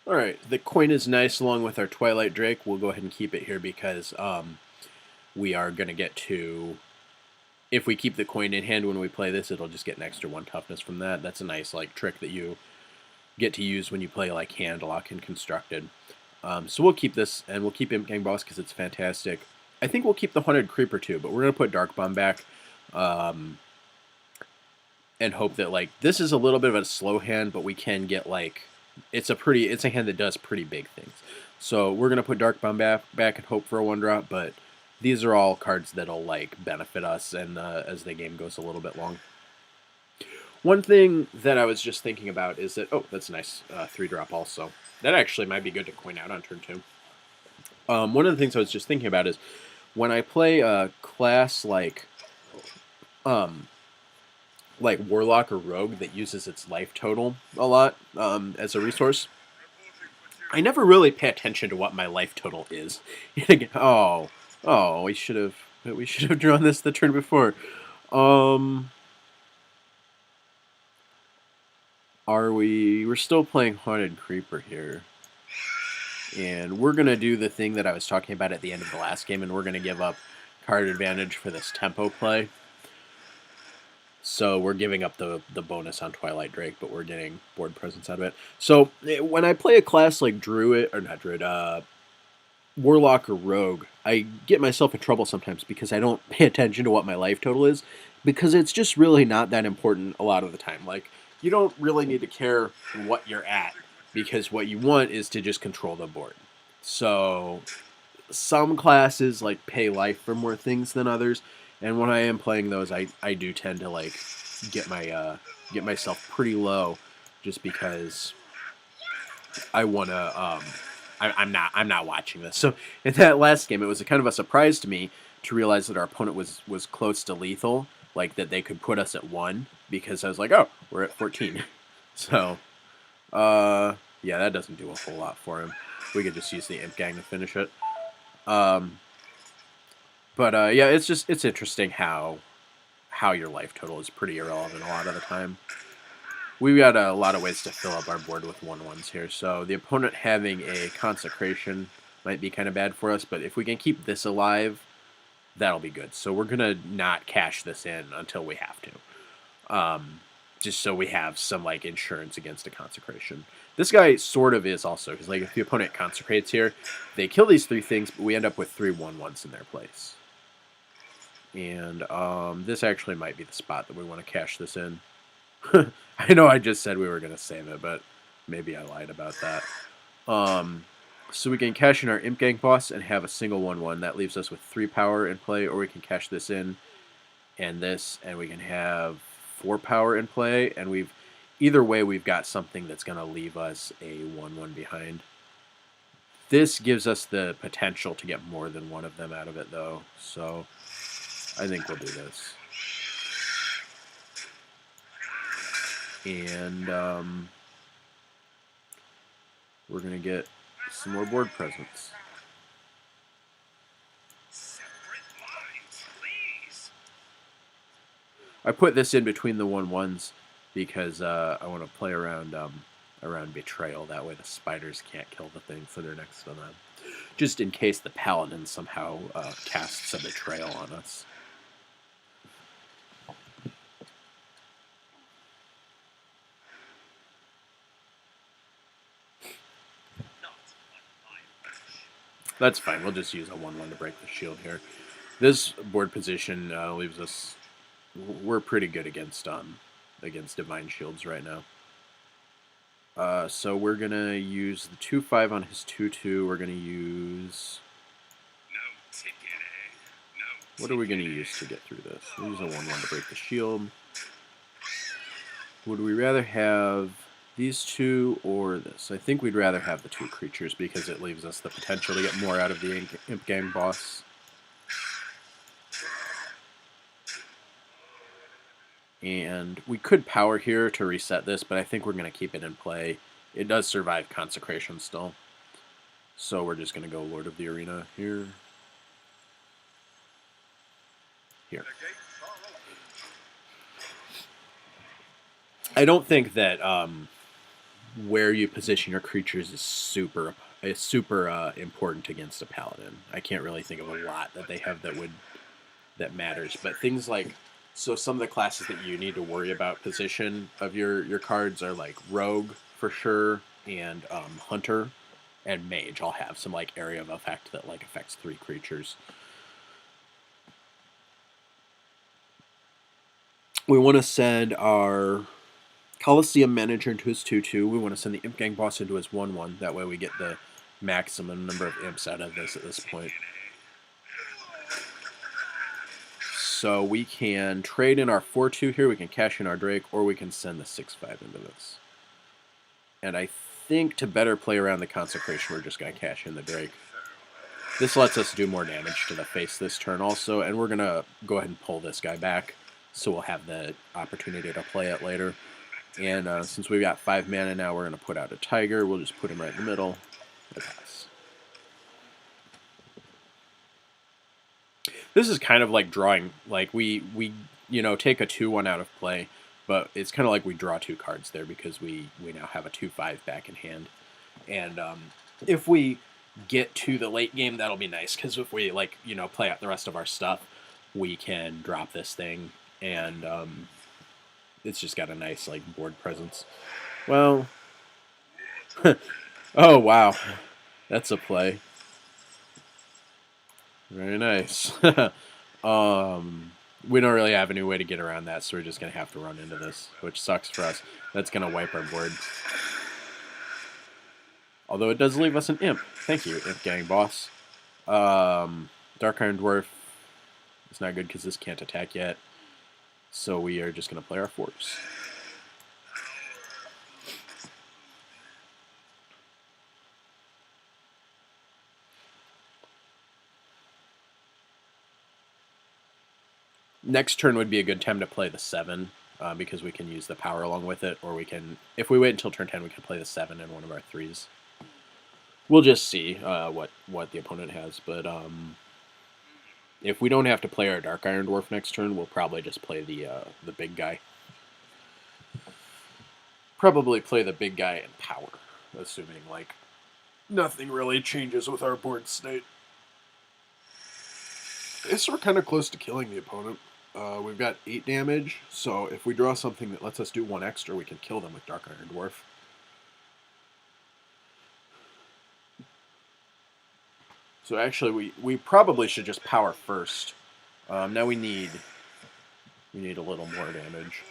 Alright, the coin is nice along with our Twilight Drake. We'll go ahead and keep it here because we are going to get to... If we keep the coin in hand when we play this, it'll just get an extra 1 toughness from that. That's a nice like trick that you get to use when you play like Handlock and Constructed. So we'll keep this, and we'll keep Imp Gang Boss because it's fantastic. I think we'll keep the Haunted Creeper too, but we're going to put Dark Bomb back. And hope that, like, this is a little bit of a slow hand, but we can get, like, it's a hand that does pretty big things. So we're going to put Dark Bomb back and hope for a 1-drop, but these are all cards that'll, like, benefit us and as the game goes a little bit long. One thing that I was just thinking about is that, oh, that's a nice 3-drop also. That actually might be good to coin out on turn 2. One of the things I was just thinking about is when I play a class like Warlock or Rogue that uses its life total a lot as a resource, I never really pay attention to what my life total is. We should have drawn this the turn before. We're still playing Haunted Creeper here. And we're going to do the thing that I was talking about at the end of the last game, and we're going to give up card advantage for this tempo play. So we're giving up the bonus on Twilight Drake, but we're getting board presence out of it. So when I play a class like Warlock or Rogue, I get myself in trouble sometimes because I don't pay attention to what my life total is, because it's just really not that important a lot of the time. Like, you don't really need to care what you're at, because what you want is to just control the board. So some classes like pay life for more things than others, and when I am playing those, I do tend to like get myself pretty low, just because I want to. I'm not watching this. So in that last game, it was a kind of a surprise to me to realize that our opponent was close to lethal, like that they could put us at 1, because I was like, oh, we're at 14. So yeah, that doesn't do a whole lot for him. We could just use the Imp Gang to finish it. Yeah, it's interesting how your life total is pretty irrelevant a lot of the time. We've got a lot of ways to fill up our board with 1/1s here, so the opponent having a Consecration might be kind of bad for us, but if we can keep this alive, that'll be good. So we're going to not cash this in until we have to, just so we have some like insurance against a Consecration. This guy sort of is also, because like if the opponent consecrates here, they kill these 3 things, but we end up with 3 1/1s in their place. And this actually might be the spot that we want to cash this in. I know I just said we were going to save it, but maybe I lied about that. So we can cash in our Imp Gang Boss and have a single 1/1. That leaves us with 3 power in play, or we can cash this in and this, and we can have 4 power in play, and either way we've got something that's going to leave us a 1/1 behind. This gives us the potential to get more than one of them out of it, though, so I think we'll do this. And we're going to get some more board presence. I put this in between the 1/1s because I want to play around Betrayal. That way the spiders can't kill the things that are next to them. Just in case the Paladin somehow casts a Betrayal on us. That's fine. We'll just use a 1/1 to break the shield here. This board position leaves us... We're pretty good against Divine Shields right now. So we're going to use the 2/5 on his 2/2. We're going to use... What are we going to use to get through this? We'll use a 1/1 to break the shield. Would we rather have these 2 or this? I think we'd rather have the 2 creatures because it leaves us the potential to get more out of the Imp Gang Boss. And we could power here to reset this, but I think we're going to keep it in play. It does survive Consecration still. So we're just going to go Lord of the Arena here. Here. I don't think that where you position your creatures is super important against a paladin. I can't really think of a lot that they have that matters, but things like some of the classes that you need to worry about position of your cards are like rogue for sure, and hunter and mage. All have some like area of effect that like affects 3 creatures. We want to send our Coliseum Manager into his 2/2. We want to send the Imp Gang Boss into his 1/1. That way we get the maximum number of imps out of this at this point. So we can trade in our 4/2 here. We can cash in our Drake, or we can send the 6/5 into this. And I think to better play around the Consecration, we're just going to cash in the Drake. This lets us do more damage to the face this turn also, and we're going to go ahead and pull this guy back, so we'll have the opportunity to play it later. And since we've got 5 mana now, we're going to put out a Tiger. We'll just put him right in the middle. Pass. This is kind of like drawing, like we take a 2/1 out of play, but it's kind of like we draw 2 cards there because we now have a 2/5 back in hand. And if we get to the late game, that'll be nice, because if we play out the rest of our stuff, we can drop this thing, and it's just got a nice like board presence. Well, oh wow, that's a play. Very nice. We don't really have any way to get around that, so we're just going to have to run into this, which sucks for us. That's going to wipe our board. Although it does leave us an Imp. Thank you, Imp Gang Boss. Dark Iron Dwarf is not good because this can't attack yet. So we are just going to play our Force. Next turn would be a good time to play the 7, because we can use the power along with it, or we can, if we wait until turn 10, we can play the 7 in one of our 3s. We'll just see what the opponent has, but if we don't have to play our Dark Iron Dwarf next turn, we'll probably just play the big guy. Probably play the big guy in power, assuming like nothing really changes with our board state. We're kind of close to killing the opponent. We've got 8 damage, so if we draw something that lets us do 1 extra, we can kill them with Dark Iron Dwarf. So actually, we probably should just power first. Now we need a little more damage.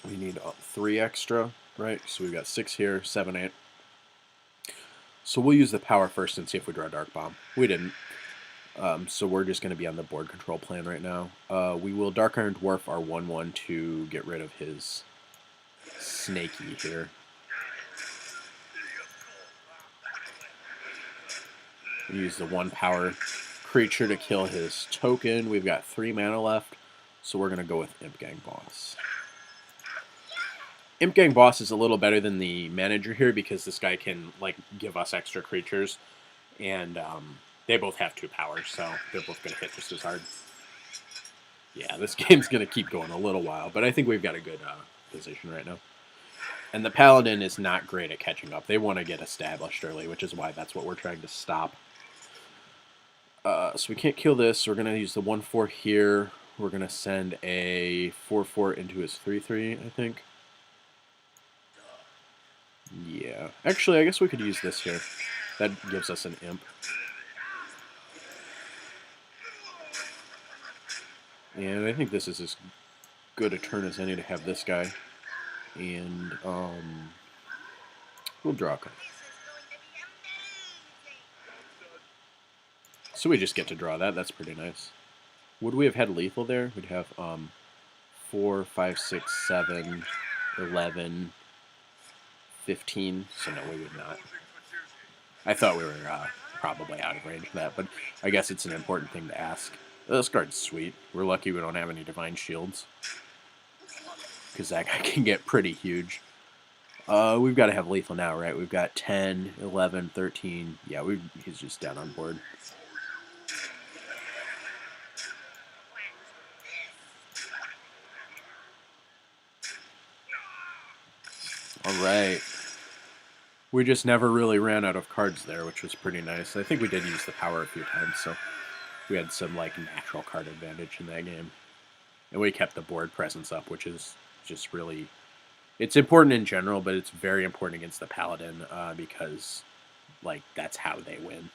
We need 3 extra, right? So we've got 6 here, 7, 8. So we'll use the power first and see if we draw Dark Bomb. We didn't. So we're just going to be on the board control plan right now. We will Dark Iron Dwarf our 1/1 to get rid of his Snaky here. We use the 1 power creature to kill his token. We've got 3 mana left, so we're going to go with Imp Gang Boss. Imp Gang Boss is a little better than the manager here because this guy can like give us extra creatures, and they both have 2 powers, so they're both going to hit just as hard. Yeah, this game's going to keep going a little while, but I think we've got a good position right now. And the Paladin is not great at catching up. They want to get established early, which is why that's what we're trying to stop. So we can't kill this, so we're going to use the 1/4 here. We're going to send a 4/4 into his 3/3, I think. Yeah. Actually, I guess we could use this here. That gives us an Imp. And I think this is as good a turn as any to have this guy. And we'll draw a card. So we just get to draw that. That's pretty nice. Would we have had lethal there? We'd have 4, 5, 6, 7, 11, 15. So no, we would not. I thought we were probably out of range of that, but I guess it's an important thing to ask. This card's sweet. We're lucky we don't have any Divine Shields, because that guy can get pretty huge. We've got to have lethal now, right? We've got 10, 11, 13. Yeah, he's just down on board. All right. We just never really ran out of cards there, which was pretty nice. I think we did use the power a few times, so we had some like natural card advantage in that game. And we kept the board presence up, which is just really it's important in general, but it's very important against the paladin because like that's how they win.